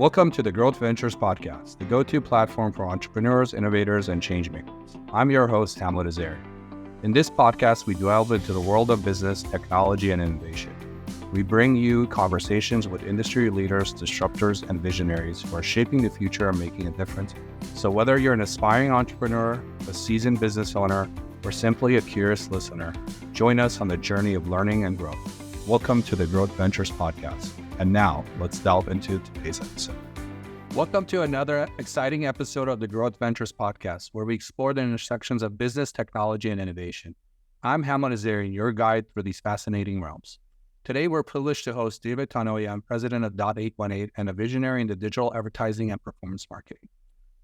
Welcome to the Growth Ventures Podcast, the go-to platform for entrepreneurs, innovators, and changemakers. I'm your host, Hamlet Azarian. In this podcast, we delve into the world of business, technology, and innovation. We bring you conversations with industry leaders, disruptors, and visionaries who are shaping the future and making a difference. So whether you're an aspiring entrepreneur, a seasoned business owner, or simply a curious listener, join us on the journey of learning and growth. Welcome to the Growth Ventures Podcast. And now, let's delve into today's episode. Welcome to another exciting episode of the Growth Ventures Podcast, where we explore the intersections of business, technology, and innovation. I'm Hamlet Azarian, your guide through these fascinating realms. Today, we're privileged to host David Tonoyan, president of dot818 and a visionary in the digital advertising and performance marketing.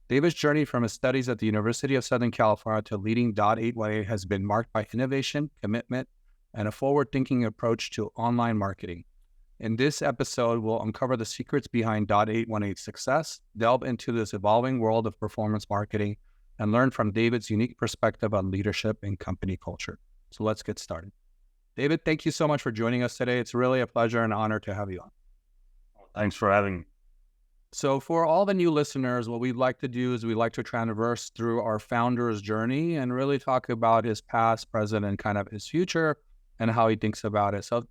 David's journey from his studies at the University of Southern California to leading dot818 has been marked by innovation, commitment, and a forward-thinking approach to online marketing. In this episode, we'll uncover the secrets behind dot818's success, delve into this evolving world of performance marketing, and learn from David's unique perspective on leadership and company culture. So let's get started. David, thank you so much for joining us today. It's really a pleasure and honor to have you on. Thanks for having me. So for all the new listeners, what we'd like to do is we'd like to traverse through our founder's journey and really talk about his past, present, and kind of his future and how he thinks about it. So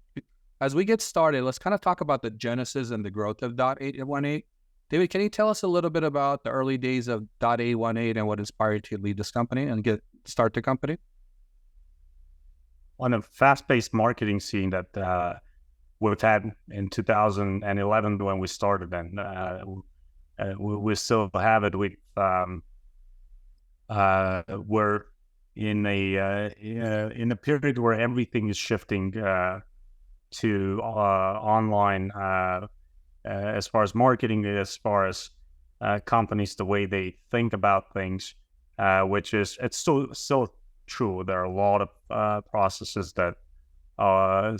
as we get started, let's kind of talk about the genesis and the growth of dot818. David, can you tell us a little bit about the early days of dot818 and what inspired you to lead this company and start the company? On a fast-paced marketing scene that we've had in 2011 when we started, and we still have it. We're in a period where everything is shifting to online as far as marketing, as far as companies, the way they think about things, which is, it's still true. There are a lot of processes that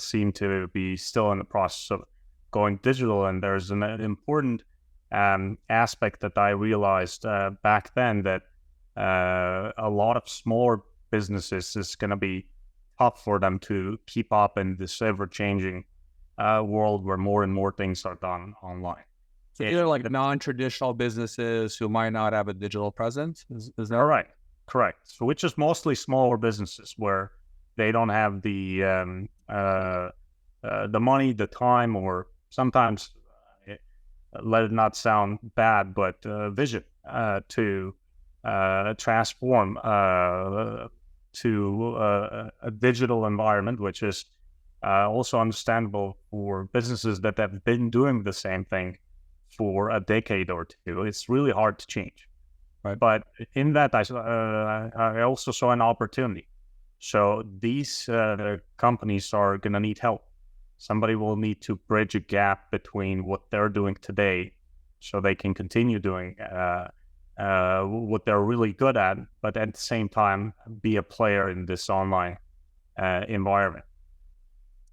seem to be still in the process of going digital, and there's an important aspect that I realized back then, that a lot of smaller businesses is going to be tough for them to keep up in this ever-changing world where more and more things are done online. So either like non-traditional businesses who might not have a digital presence, is that right? Correct. So which is mostly smaller businesses where they don't have the money, the time, or sometimes, let it not sound bad, but vision to transform to a digital environment, which is also understandable for businesses that have been doing the same thing for a decade or two. It's really hard to change. Right. But in that, I also saw an opportunity. So these companies are going to need help. Somebody will need to bridge a gap between what they're doing today so they can continue doing what they're really good at, but at the same time be a player in this online environment.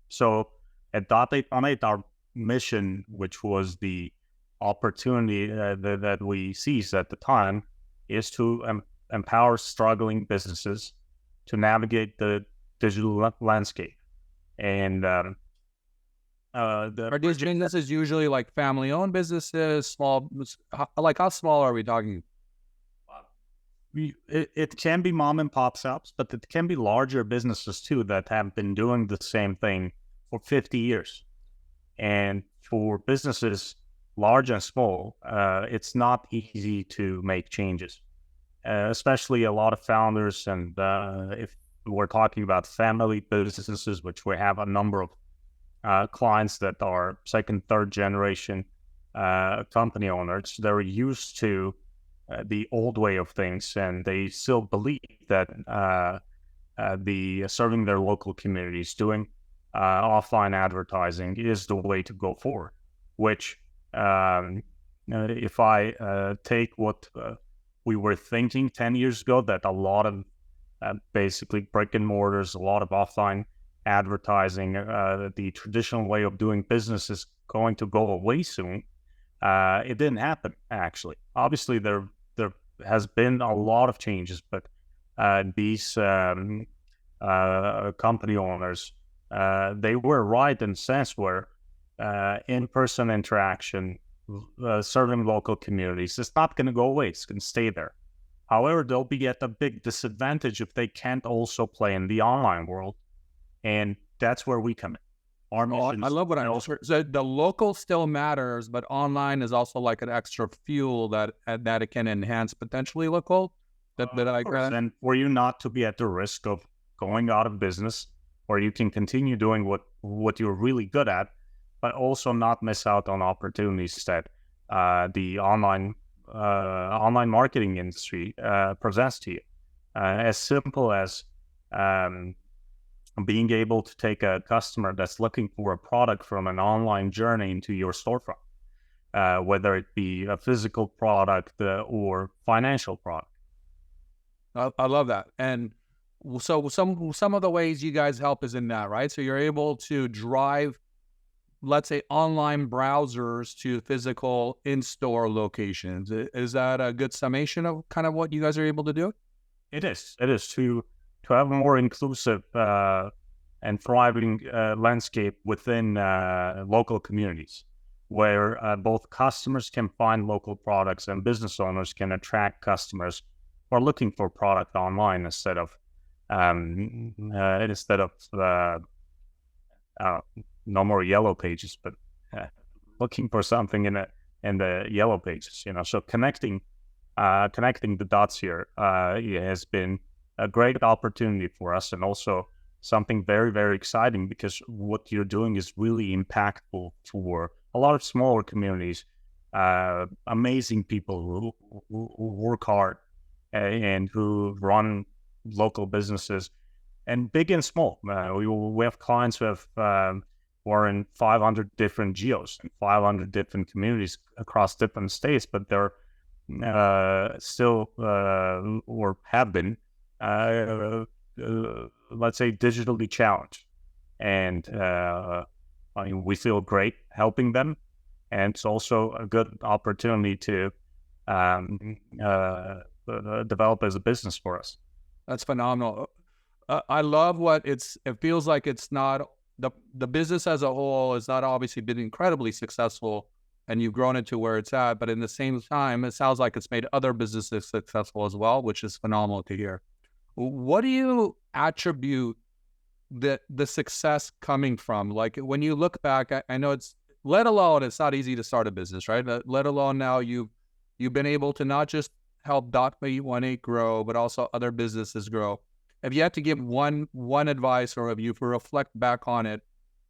So at dot818, our mission, which was the opportunity that we seized at the time, is to empower struggling businesses to navigate the digital landscape. And are these businesses usually like family-owned businesses, small? Like how small are we talking? It can be mom and pop shops, but it can be larger businesses too that have been doing the same thing for 50 years. And for businesses large and small, it's not easy to make changes, especially a lot of founders. And if we're talking about family businesses, which we have a number of clients that are second, third generation company owners, they're used to the old way of things, and they still believe that the serving their local communities, doing offline advertising is the way to go forward. Which, if I take what we were thinking 10 years ago, that a lot of basically brick and mortars, a lot of offline advertising, the traditional way of doing business is going to go away soon. It didn't happen, actually. Obviously, there has been a lot of changes, but these company owners, they were right in a sense where in-person interaction serving local communities is not going to go away. It's going to stay there. However, they'll be at a big disadvantage if they can't also play in the online world. And that's where we come in. Our mission I love what I heard. So the local still matters, but online is also like an extra fuel that it can enhance potentially local. That I got. And for you not to be at the risk of going out of business, or you can continue doing what you're really good at, but also not miss out on opportunities that the online marketing industry presents to you. As simple as being able to take a customer that's looking for a product from an online journey into your storefront, whether it be a physical product or financial product. I love that. And so some of the ways you guys help is in that, right? So you're able to drive, let's say, online browsers to physical in-store locations. Is that a good summation of kind of what you guys are able to do? It is to have a more inclusive and thriving landscape within local communities, where both customers can find local products and business owners can attract customers who are looking for product online instead of no more yellow pages, but looking for something in the yellow pages. So connecting the dots here has been a great opportunity for us, and also something very, very exciting, because what you're doing is really impactful for a lot of smaller communities, amazing people who work hard and who run local businesses, and big and small. We have clients who are in 500 different geos, 500 different communities across different states, but they're still or have been, let's say, digitally challenged. And we feel great helping them. And it's also a good opportunity to develop as a business for us. That's phenomenal. I love it feels like it's not, the business as a whole has not obviously been incredibly successful, and you've grown it to where it's at, but in the same time, it sounds like it's made other businesses successful as well, which is phenomenal to hear. What do you attribute the success coming from? Like, when you look back, I know it's not easy to start a business, right? Let alone now you've been able to not just help dot818 grow, but also other businesses grow. If you had to give one advice, or if you reflect back on it,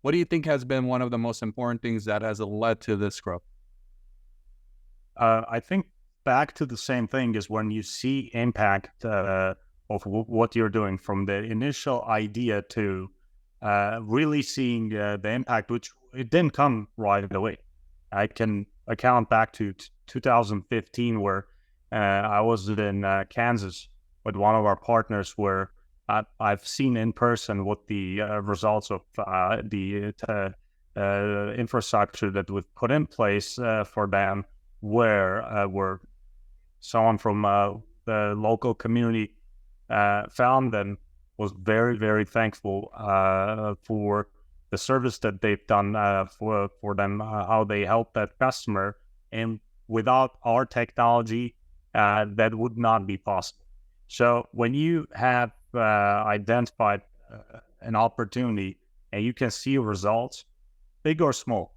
what do you think has been one of the most important things that has led to this growth? I think back to the same thing is when you see impact of what you're doing, from the initial idea to really seeing the impact, which it didn't come right away. I can account back to 2015, where I was in Kansas with one of our partners, where I've seen in person what the results of the infrastructure that we've put in place for them, where someone from the local community found them, was very, very thankful for the service that they've done for them, how they helped that customer. And without our technology, that would not be possible. So when you have identified an opportunity and you can see results, big or small,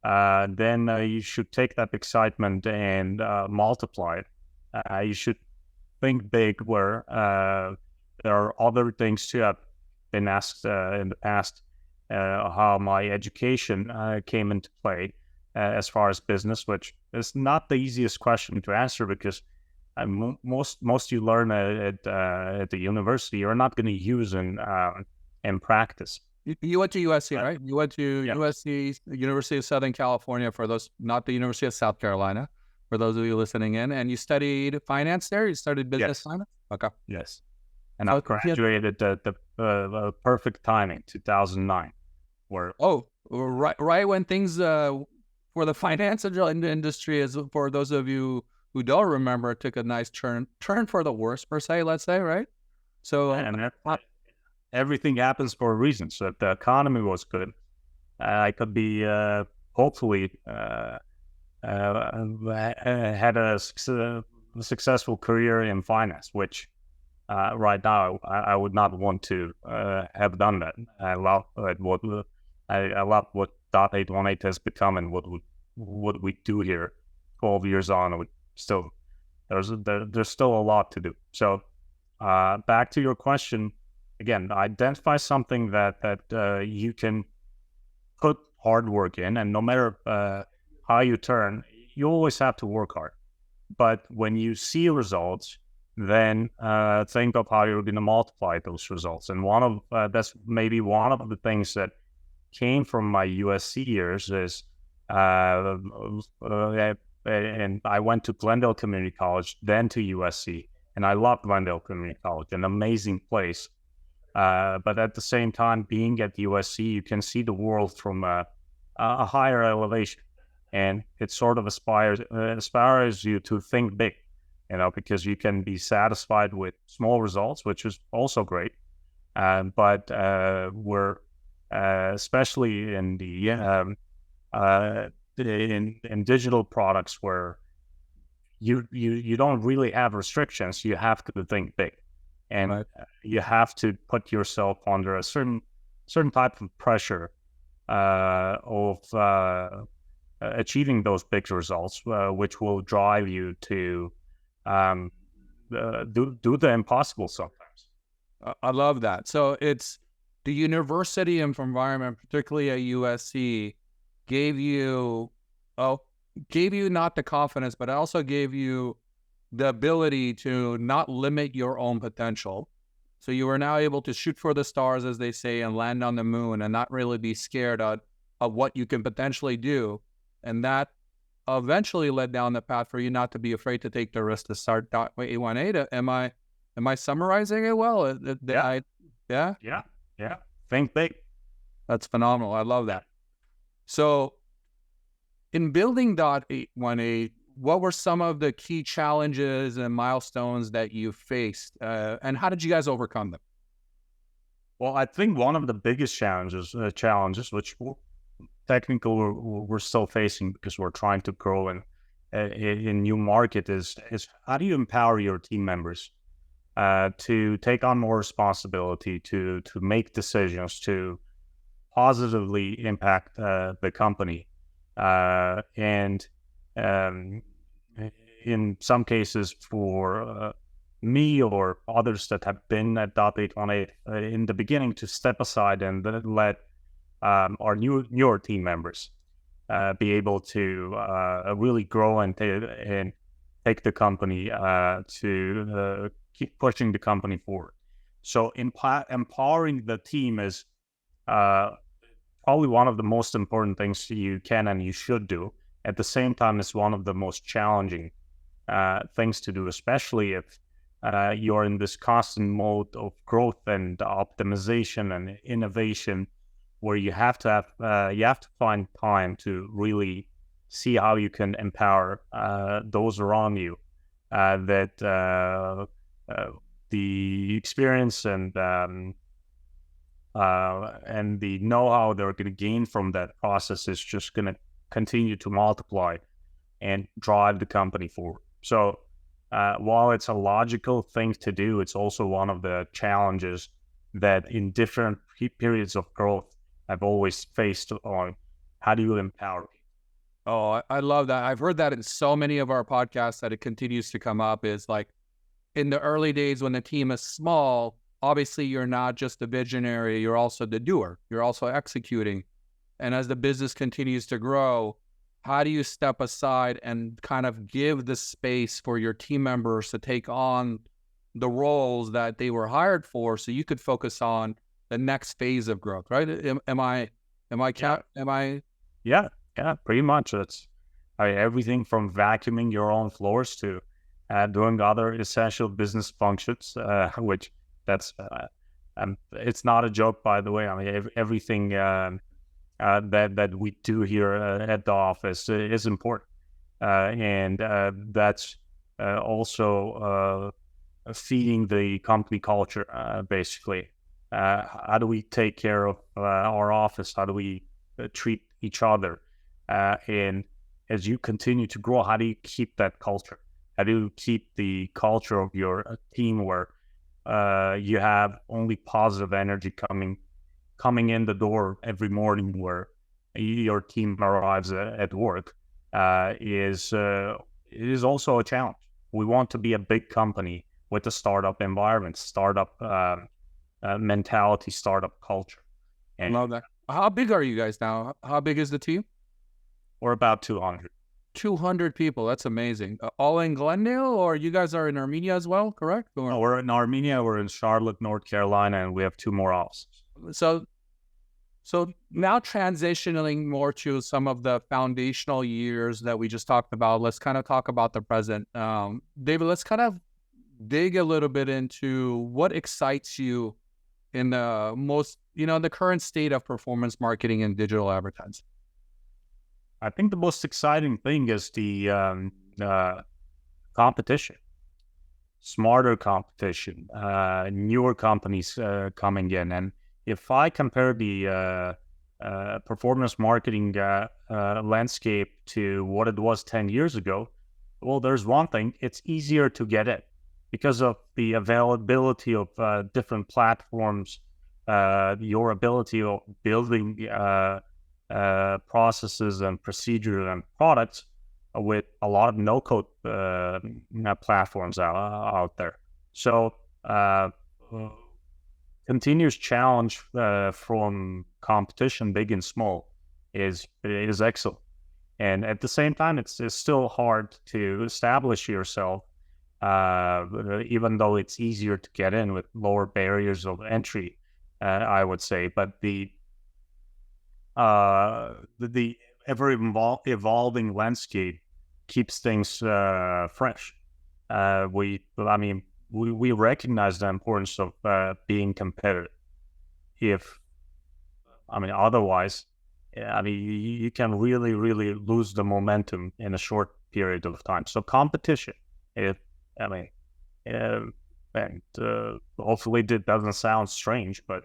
then you should take that excitement and multiply it. You should think big, where there are other things too. I've been asked in the past how my education came into play as far as business, which is not the easiest question to answer, because most you learn at the university you're not going to use in practice. You went to USC, right? You went to USC, University of Southern California, for those, not the University of South Carolina, for those of you listening in. And you studied finance there? You studied business finance? Okay. Yes. And I graduated at the perfect timing, 2009. Right when things for the financial industry, is, for those of you who don't remember, it took a nice turn for the worse, per se, let's say, right? So everything happens for a reason. So if the economy was good, I could be hopefully had a successful career in finance, which right now I would not want to have done that. I love I love what dot818 has become and what we do here. 12 years on, there's still a lot to do. So back to your question again, identify something that you can put hard work in, and no matter how you turn, you always have to work hard. But when you see results, then think of how you're going to multiply those results. And that's maybe one of the things that came from my USC years is, and I went to Glendale Community College, then to USC, and I love Glendale Community College, an amazing place. But at the same time, being at USC, you can see the world from a higher elevation, and it sort of inspires you to think big, because you can be satisfied with small results, which is also great. But we're especially in the in digital products where you don't really have restrictions. You have to think big, and Right. You have to put yourself under a certain type of pressure of achieving those big results, which will drive you to do the impossible sometimes. I love that. So it's the university environment, particularly at USC, gave you not the confidence, but also gave you the ability to not limit your own potential. So you are now able to shoot for the stars, as they say, and land on the moon, and not really be scared of what you can potentially do. And that eventually led down the path for you not to be afraid to take the risk to start dot818. Am I summarizing it well? Yeah. Think big. That's phenomenal. I love that. So in building dot818, what were some of the key challenges and milestones that you faced, and how did you guys overcome them? Well, I think one of the biggest challenges, which technically we're still facing because we're trying to grow in new market, is how do you empower your team members to take on more responsibility, to make decisions, to positively impact the company, and in some cases for me or others that have been at dot818 in the beginning, to step aside and let our newer team members be able to really grow and take the company to keep pushing the company forward. So empowering the team is probably one of the most important things you can and you should do. At the same time, it's one of the most challenging things to do, especially if you're in this constant mode of growth and optimization and innovation, where you have to find time to really see how you can empower those around you, that the experience and the know-how they're going to gain from that process is just going to continue to multiply and drive the company forward. So while it's a logical thing to do, it's also one of the challenges that in different periods of growth I've always faced on how do you empower people. Oh, I love that. I've heard that in so many of our podcasts that it continues to come up, is like in the early days when the team is small, obviously you're not just the visionary, you're also the doer, you're also executing. And as the business continues to grow, how do you step aside and kind of give the space for your team members to take on the roles that they were hired for, so you could focus on the next phase of growth, right? Yeah, pretty much. It's everything from vacuuming your own floors to doing other essential business functions, which it's not a joke, by the way. I mean, everything that we do here at the office is important, and that's also feeding the company culture, basically. How do we take care of our office? How do we treat each other? And as you continue to grow, how do you keep that culture? How do you keep the culture of your team where you have only positive energy coming in the door every morning, where your team arrives at work? It is also a challenge. We want to be a big company with a startup environment, startup mentality, startup culture. And Love that. How big are you guys now? How big is the team? we're about 200. 200 people. That's amazing. All in Glendale, or you guys are in Armenia as well, correct? Or... No, we're in Armenia, we're in Charlotte, North Carolina, and we have 2 more offices. So now transitioning more to some of the foundational years that we just talked about, let's kind of talk about the present. David, let's kind of dig a little bit into what excites you in the most, the current state of performance marketing and digital advertising. I think the most exciting thing is the competition, smarter competition, newer companies coming in. And if I compare the performance marketing landscape to what it was 10 years ago, well, there's one thing: it's easier to get in because of the availability of different platforms, your ability of building processes and procedures and products with a lot of no-code platforms out there. So continuous challenge from competition, big and small, is excellent. And at the same time, it's still hard to establish yourself, even though it's easier to get in with lower barriers of entry, I would say. But the ever evolving landscape keeps things fresh. We recognize the importance of being competitive. Otherwise, you can really, really lose the momentum in a short period of time. So competition, hopefully it doesn't sound strange, but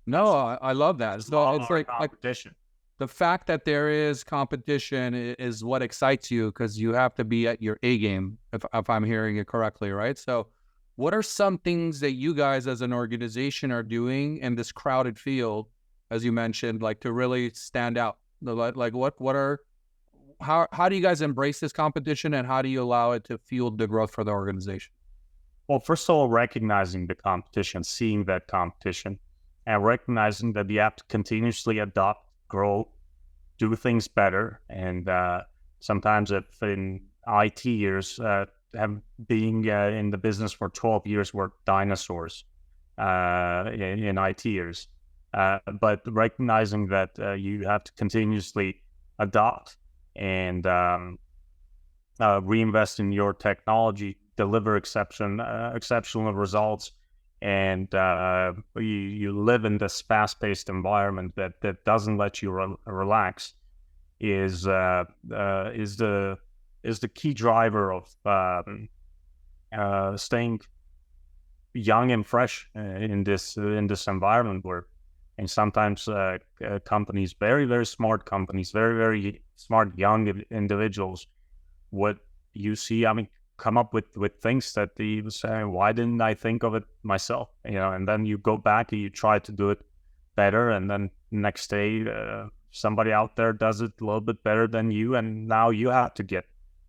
no, I love that. So it's like competition. The fact that there is competition is what excites you, because you have to be at your A game, if I'm hearing it correctly, right? So what are some things that you guys as an organization are doing in this crowded field, as you mentioned, like to really stand out? Like how do you guys embrace this competition, and how do you allow it to fuel the growth for the organization? Well, first of all, recognizing the competition, seeing that competition, and recognizing that you have to continuously adopt, grow, do things better. And sometimes if in IT years, being in the business for 12 years, we're dinosaurs in IT years. But recognizing that you have to continuously adopt and reinvest in your technology, deliver exceptional results, and you live in this fast-paced environment that doesn't let you relax, is the key driver of staying young and fresh in this environment where, and sometimes companies, very, very smart companies, very, very smart young individuals, what you see, come up with things that you say, why didn't I think of it myself? And then you go back and you try to do it better, and then next day somebody out there does it a little bit better than you, and now you have to get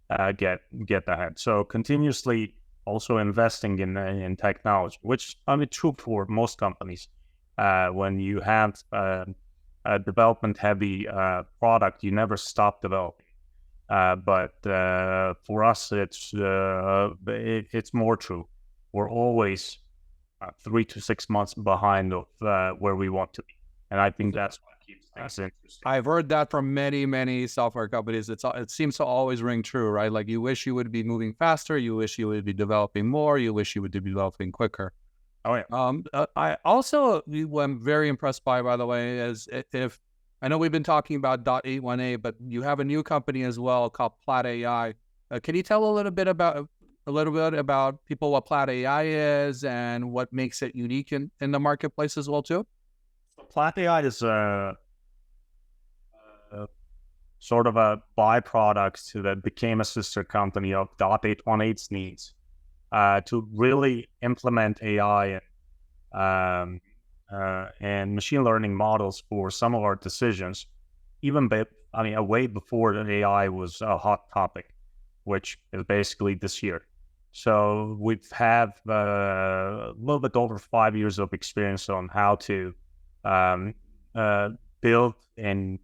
ahead. So continuously also investing in technology, which true for most companies. When you have a development heavy product, you never stop developing. But for us, it's more true. We're always 3 to 6 months behind of where we want to be, and I think that's what keeps things interesting. I've heard that from many, many software companies. It seems to always ring true, right? Like you wish you would be moving faster, you wish you would be developing more, you wish you would be developing quicker. Oh yeah. I also am very impressed by the way, is if I know we've been talking about dot818, but you have a new company as well called Plat.ai. Can you tell a little bit about people what Plat.ai is and what makes it unique in the marketplace as well too? So Plat.ai is a sort of a byproduct that became a sister company of dot818's needs to really implement AI and machine learning models for some of our decisions, even way before the AI was a hot topic, which is basically this year. So we've had a little bit over 5 years of experience on how to build and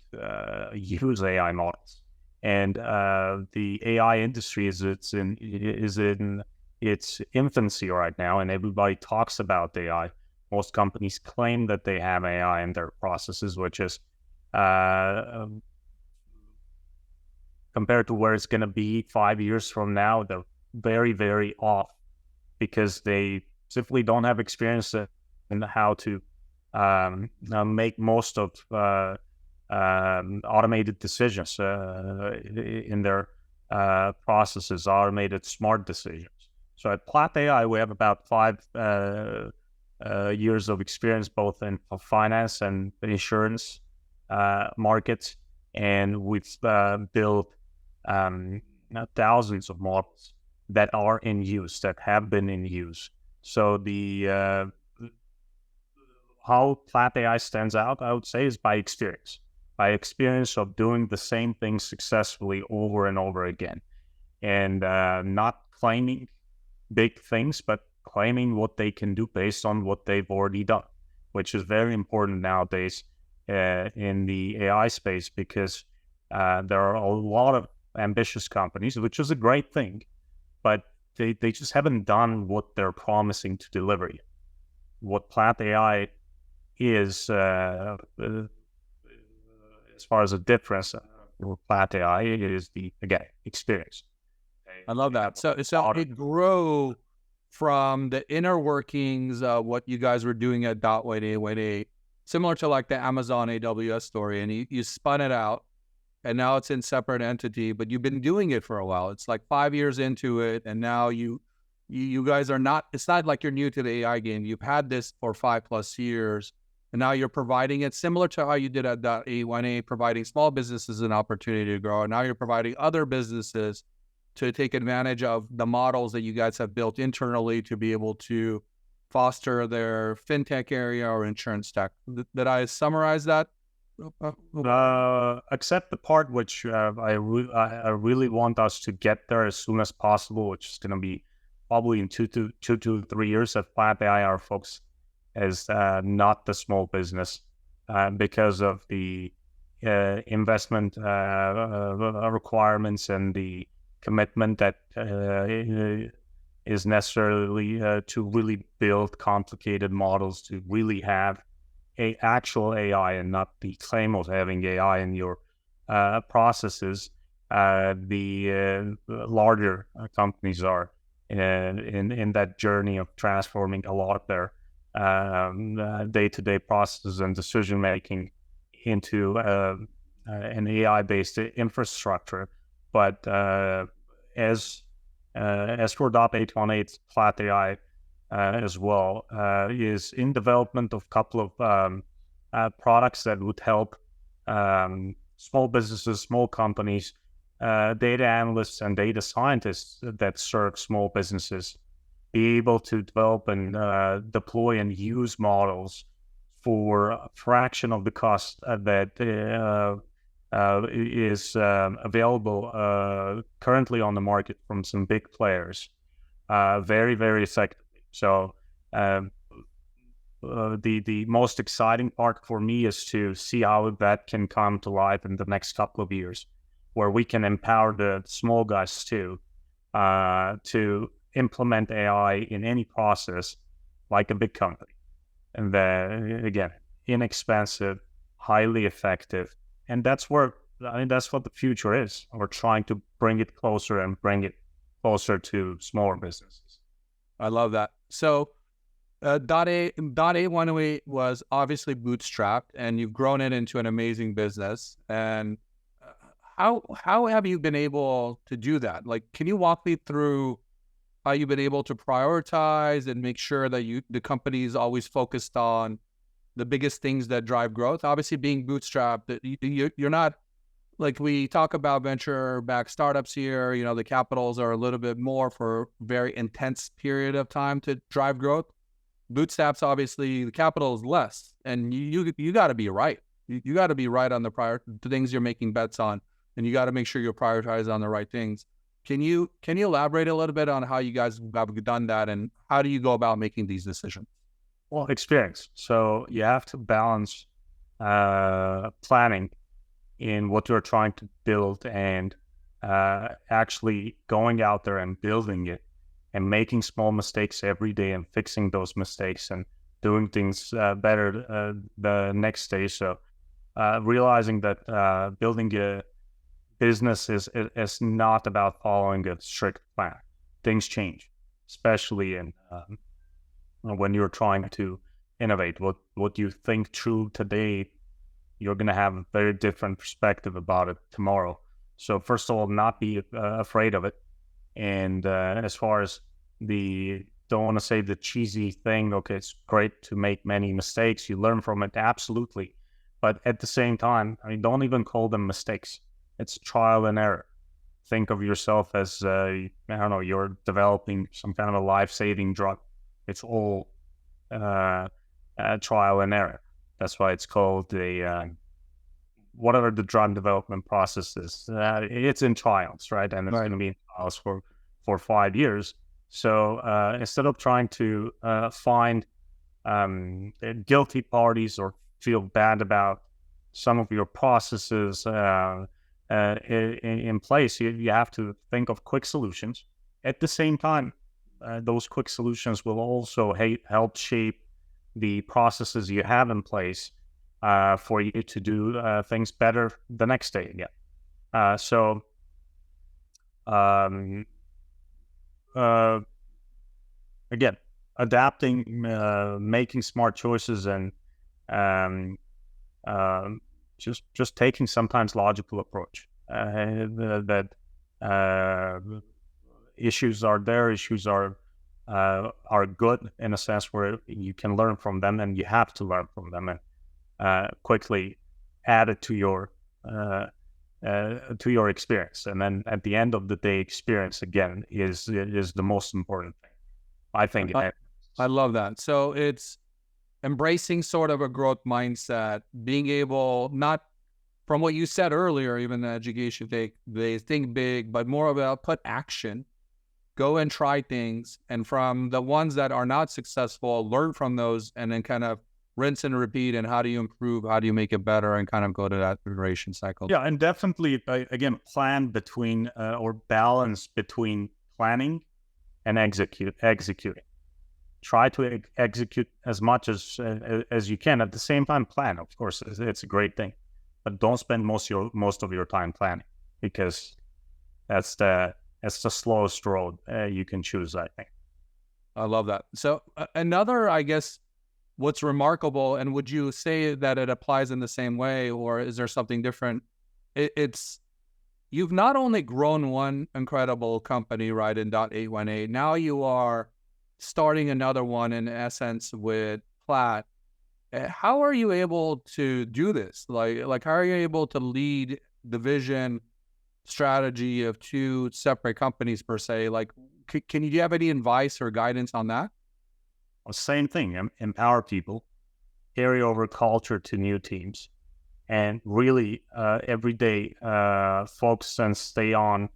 use AI models. And the AI industry is in its infancy right now, and everybody talks about AI. Most companies claim that they have AI in their processes, which is compared to where it's going to be 5 years from now, they're very, very off because they simply don't have experience in how to make most of automated decisions in their processes, automated smart decisions. So at Plat.ai, we have about 5 years of experience, both in finance and insurance markets, and we've built thousands of models that are in use, that have been in use. So the how Plat.ai stands out, I would say, is by experience of doing the same thing successfully over and over again, and not claiming big things, but claiming what they can do based on what they've already done, which is very important nowadays in the AI space, because there are a lot of ambitious companies, which is a great thing, but they just haven't done what they're promising to deliver yet. What Plat.ai is, as far as a difference with Plat.ai, it is the, again, experience. I love that. So it grew from the inner workings of what you guys were doing at dot818, similar to like the Amazon AWS story, and you spun it out, and now it's in separate entity, but you've been doing it for a while. It's like 5 years into it, and now you guys are not, it's not like you're new to the AI game. You've had this for 5+ years, and now you're providing it similar to how you did at dot818, providing small businesses an opportunity to grow. And now you're providing other businesses to take advantage of the models that you guys have built internally to be able to foster their fintech area or insurance tech. Did I summarize that? Except the part which I really want us to get there as soon as possible, which is going to be probably in 2 to 3 years. At Plat.ai, our focus is not the small business because of the investment requirements and the commitment that is necessarily to really build complicated models, to really have actual AI and not the claim of having AI in your processes. The larger companies are in that journey of transforming a lot of their day-to-day processes and decision-making into an AI-based infrastructure. But as for dot818, Plat.ai as well is in development of a couple of products that would help small businesses, small companies, data analysts and data scientists that serve small businesses be able to develop and deploy and use models for a fraction of the cost that is available currently on the market from some big players, very, very effectively. So the most exciting part for me is to see how that can come to life in the next couple of years, where we can empower the small guys too to implement AI in any process like a big company. And then again, inexpensive, highly effective. And that's where, that's what the future is. We're trying to bring it closer and bring it closer to smaller businesses. I love that. So dot818 was obviously bootstrapped, and you've grown it into an amazing business. And how have you been able to do that? Like, can you walk me through how you've been able to prioritize and make sure that the company is always focused on the biggest things that drive growth? Obviously, being bootstrapped, you're not like we talk about venture-backed startups here, the capitals are a little bit more for very intense period of time to drive growth. Bootstraps, obviously, the capital is less, and you got to be right. You got to be right on the things you're making bets on, and you got to make sure you're prioritizing on the right things. Can you elaborate a little bit on how you guys have done that, and how do you go about making these decisions? Well, experience. So you have to balance planning in what you're trying to build and actually going out there and building it and making small mistakes every day and fixing those mistakes and doing things better the next day. So realizing that building a business is not about following a strict plan. Things change, especially in when you're trying to innovate. What you think true today, you're going to have a very different perspective about it tomorrow. So first of all, not be afraid of it. And as far as don't want to say the cheesy thing, okay, it's great to make many mistakes. You learn from it, absolutely. But at the same time, don't even call them mistakes. It's trial and error. Think of yourself as, you're developing some kind of a life-saving drug. It's all trial and error. That's why it's called whatever the drug development process is. It's in trials, right? And it's going to be in trials for 5 years. So instead of trying to find guilty parties or feel bad about some of your processes in place, you have to think of quick solutions. At the same time, those quick solutions will also help shape the processes you have in place for you to do things better the next day again. Again, adapting, making smart choices, and just taking sometimes logical approach. That issues are there. Issues are good in a sense where you can learn from them, and you have to learn from them, and quickly add it to your experience. And then at the end of the day, experience again is the most important thing, I think. I love that. So it's embracing sort of a growth mindset, being able, not from what you said earlier, even the education they think big, but more about put action, go and try things, and from the ones that are not successful, learn from those, and then kind of rinse and repeat. And how do you improve? How do you make it better? And kind of go to that iteration cycle. Yeah, and definitely, again, plan between or balance between planning and executing. Try to execute as much as you can. At the same time, plan. Of course, it's a great thing, but don't spend most of your time planning, because that's the slowest road you can choose, I think. I love that. So another, I guess, what's remarkable, and would you say that it applies in the same way, or is there something different? It's you've not only grown one incredible company, right, in dot818, now you are starting another one in essence with Plat. How are you able to do this? Like how are you able to lead the vision strategy of two separate companies per se? Like, do you have any advice or guidance on that? Same thing. Empower people, carry over culture to new teams, and really every day focus and stay on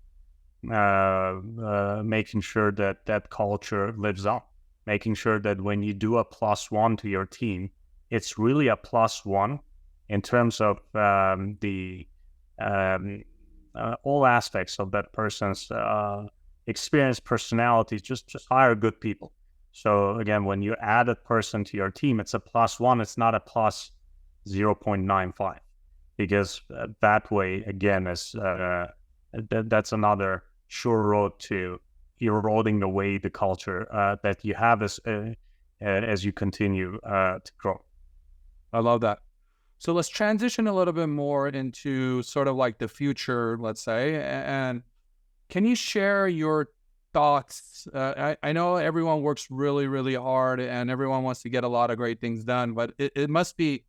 making sure that culture lives on, making sure that when you do a +1 to your team, it's really a +1 in terms of all aspects of that person's experience, personality. Just hire good people. So again, when you add a person to your team, it's a +1. It's not a +0.95, because that way, again, is that's another sure road to eroding away the culture that you have as you continue to grow. I love that. So let's transition a little bit more into sort of like the future, let's say. And can you share your thoughts? I know everyone works really, really hard, and everyone wants to get a lot of great things done, but it must be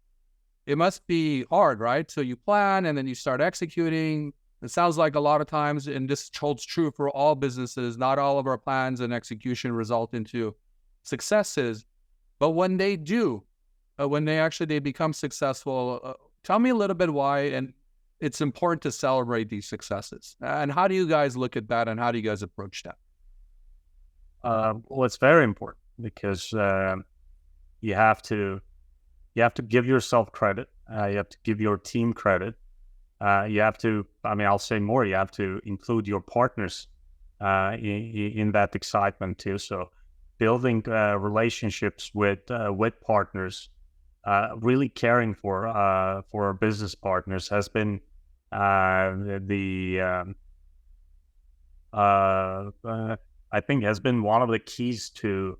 it must be hard, right? So you plan and then you start executing. It sounds like a lot of times, and this holds true for all businesses, not all of our plans and execution result into successes. But when they do, when they become successful, tell me a little bit why, and it's important to celebrate these successes. And how do you guys look at that, and how do you guys approach that? Well, it's very important because you have to give yourself credit. You have to give your team credit. You have to, I'll say more, you have to include your partners in that excitement too. So building relationships with partners, really caring for our business partners has been I think has been one of the keys to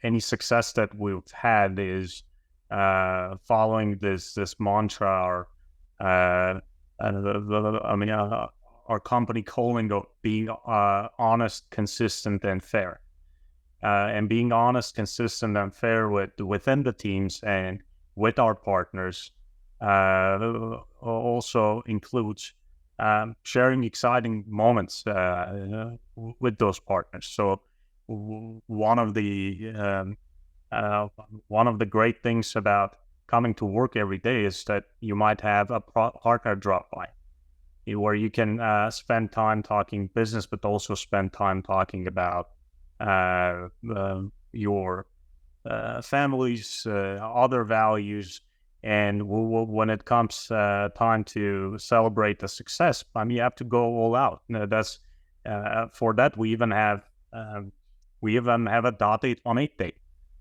any success that we've had is following this mantra, or our company calling of being honest, consistent, and fair. And being honest, consistent, and fair within the teams and with our partners also includes sharing exciting moments with those partners. So one of the great things about coming to work every day is that you might have a partner drop by, where you can spend time talking business, but also spend time talking about your family's other values. And when it comes time to celebrate the success, you have to go all out. That's for that we even have a dot818 date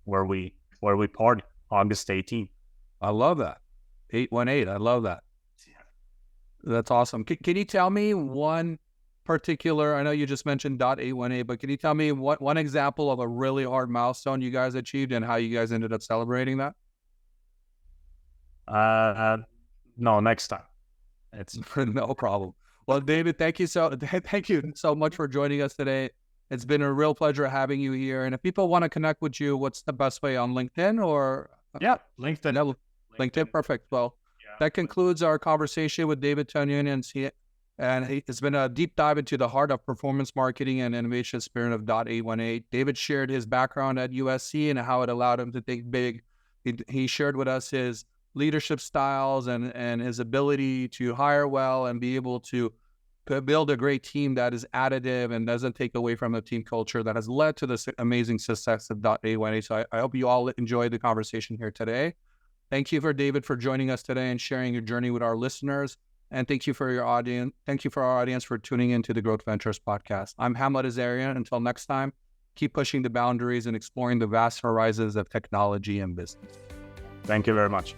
where we party August 18th. I love that. 818. I love that. That's awesome. Can you tell me one particular, I know you just mentioned dot818, but can you tell me one example of a really hard milestone you guys achieved and how you guys ended up celebrating that? No, next time. It's no problem. Well, David, thank you so much for joining us today. It's been a real pleasure having you here. And if people want to connect with you, what's the best way, on LinkedIn or? Yeah, LinkedIn. LinkedIn, perfect. Well, that concludes our conversation with David Tonoyan, and it's been a deep dive into the heart of performance marketing and innovation spirit of dot818. David shared his background at USC and how it allowed him to think big. He shared with us his leadership styles and his ability to hire well and be able to build a great team that is additive and doesn't take away from the team culture that has led to this amazing success of dot818. So I hope you all enjoyed the conversation here today. Thank you David for joining us today and sharing your journey with our listeners. And thank you for your audience. Thank you for our audience for tuning into the Growth Ventures podcast. I'm Hamlet Azarian. Until next time, keep pushing the boundaries and exploring the vast horizons of technology and business. Thank you very much.